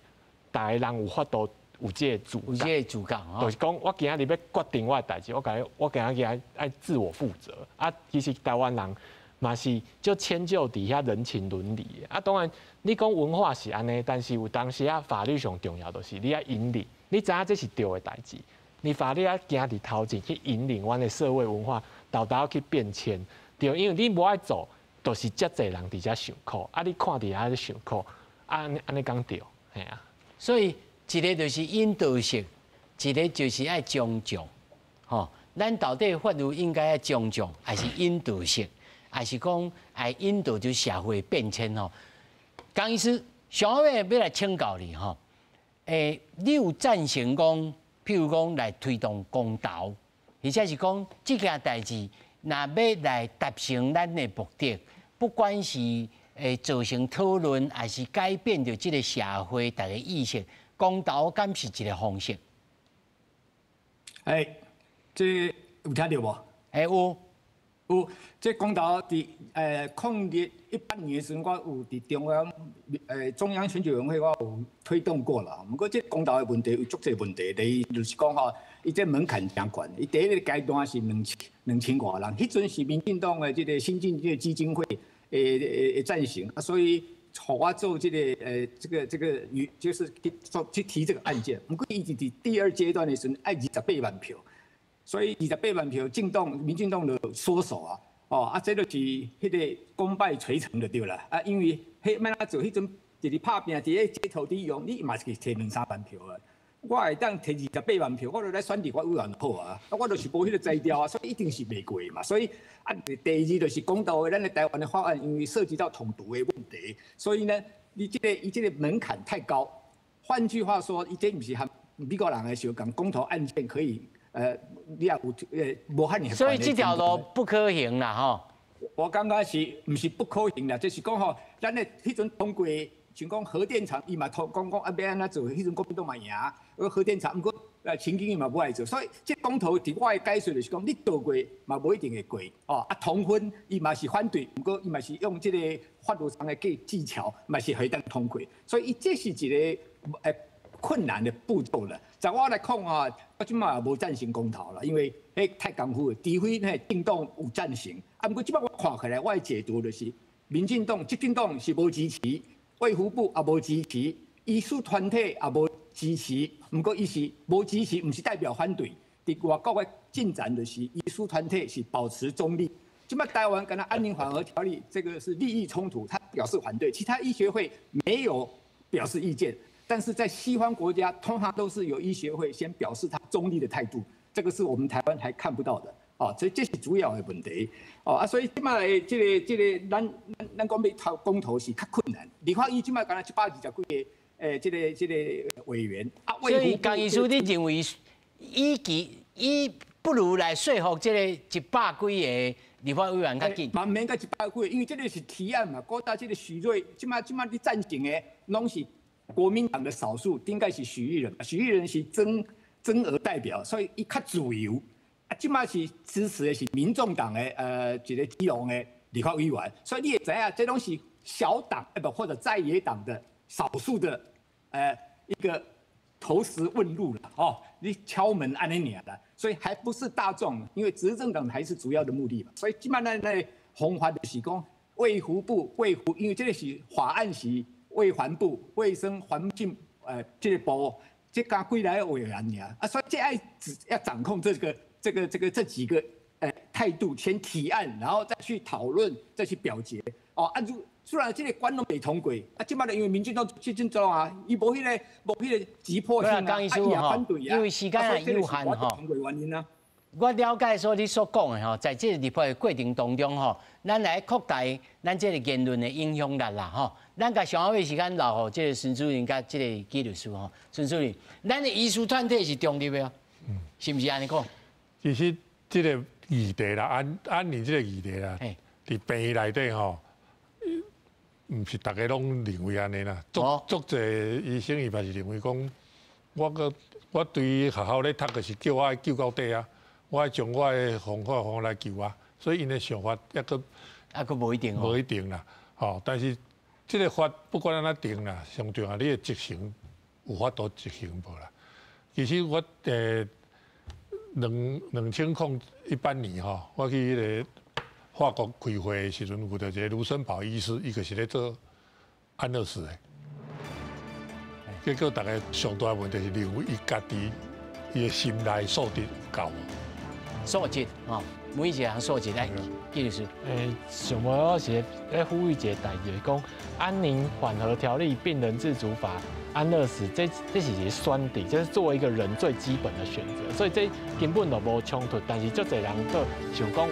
Speaker 10: 大家人有法度有这个主张，就是讲我今仔日要决定我的代志，我今仔爱自我负责啊。其实台湾人嘛是就迁就底下人情伦理啊。当然你讲文化是安尼，但是有当时啊法律上重要就是你要引领，你知影这是对的代志，你法律要行伫头前去引领阮的社会文化，豆豆去变迁。对，因为你无爱做，就是遮侪人伫遮受苦，啊，你看伫遐咧受苦，安尼讲对，系啊。
Speaker 1: 所以一个就是引导式，一个就是爱尊重，吼。咱到底法律应该要尊重，还是引导式，还是讲爱引导就社会变迁吼？江医师，上尾要来请教你吼，你有赞成讲，譬如讲来推动公投，或者是讲这件代志？若要来达成咱的目的，不管是造成讨论，还是改变着这个社会大家意识，公投敢是一个方式？
Speaker 3: 这有听到无？有，这公投伫2018年的时候，我有伫中央选举委员会，我有推动过了。不过这公投的问题有足侪问题，第一就是讲吼，伊这门槛真悬。伊第一个阶段是2000多人，迄阵是民进党的这个新进这个基金会赞成啊，所以互我做这个就是去提这个案件。不过伊是伫第二阶段的时候爱28万票。所以28万票，民进党就缩手啊，这就是迄个功败垂成就对了啊，因为迄卖哪做迄阵就是拍拼，伫咧街头利用，你嘛是摕2-3万票啊，我会当摕28万票，我就来选立法委员好啊，我就是无迄个材料啊，所以一定是袂过嘛，所以第二就是公道的，咱的台湾的法案因为涉及到统独的问题，所以呢，伊这个门槛太高，换句话说，伊这不是和美国人的相共，公投案件可以。你也有无遐尔。
Speaker 1: 所以这条路不可行啦，吼。
Speaker 3: 我感觉毋是不可行啦，就是讲吼，咱的迄阵通过，像讲核电厂，伊嘛讲要安怎做，迄阵国民党嘛赢，核电厂，毋过情景伊嘛无爱做，所以这公投伫我的解说就是讲，你倒过嘛无一定会过，同婚伊嘛是反对，毋过伊嘛是用这个法律上的技巧，嘛是可以当通过，所以这是一个困难的步骤了。在我来看啊，我即马也无赞成公投啦，因为太功夫了。除非政党有赞成，不过即马我看起来，我的解读就是，民进党、执政党是无支持，卫福部也无支持，医术团体也无支持。不过伊是无支持，不是代表反对。伫外国的进展就是，医术团体是保持中立。即马台湾跟安宁缓和条例，这个是利益冲突，他表示反对，其他医学会没有表示意见。但是在西方国家，通常都是由医学会先表示他中立的态度，这个是我们台湾还看不到的所以这是主要的问题所以即摆这个咱讲要投公投是较困难。立法院即摆敢若120几个这个委员
Speaker 1: 所以江医师，你认为伊不如来说服这个100几个立法委员较紧？
Speaker 3: 嘛免到100几个，因为这个是提案嘛，郭大这个许瑞，即摆你赞成的拢是。国民党的少数应该是许玉仁，许玉仁是增额代表，所以伊较自由。即马是支持的是民众党的一个基隆的立法委员，所以你也知影，这拢是小党或者在野党的少数的一个投石问路了你敲门安尼尔的，所以还不是大众，因为执政党还是主要的目的嘛。所以即马咱方法就是讲卫福部因为这个是法案是。卫环部、卫生环境这个部，这加几来委员所以这要掌控这几个态度，先提案，然后再去讨论，再去表决虽然这个官拢未通过即摆因为民进党执政党伊无迄个急迫性也反对
Speaker 1: 因为时间也有限
Speaker 3: 通过原因
Speaker 1: 我了解说你所讲的在这个立法的过程当中咱来扩大咱这个言论的影响力啦咱甲上尾时间留予这个孙主任甲这个纪律师孙主任，咱的医术团体是中立的是不是安尼讲？
Speaker 2: 其实这个议题啦，安宁这个议题啦，伫病院内底唔是大家拢认为安尼啦，足侪医生伊嘛是认为讲，我对学校咧读的是叫我爱救到底啊，我爱将我的方法来救啊，所以因的想法抑个
Speaker 1: 无一定哦，
Speaker 2: 无一定啦，吼，但是这个法不管安怎定啦，上重要你的执行有法度执行无啦。其实我2018年吼，我去迄个法国开会的时阵，有着一个卢森堡医师，伊就是咧做安乐死的。结果大家上大问题是认为伊家己伊的心内素质够无？
Speaker 1: 素质吼，每一个人素质来，纪律师。
Speaker 10: 想要我是咧呼吁一个代志，讲安宁缓和条例、病人自主法、安乐死，这是一个选择，这是作为一个人最基本的选择，所以这根本就无冲突。但是足侪人都想讲。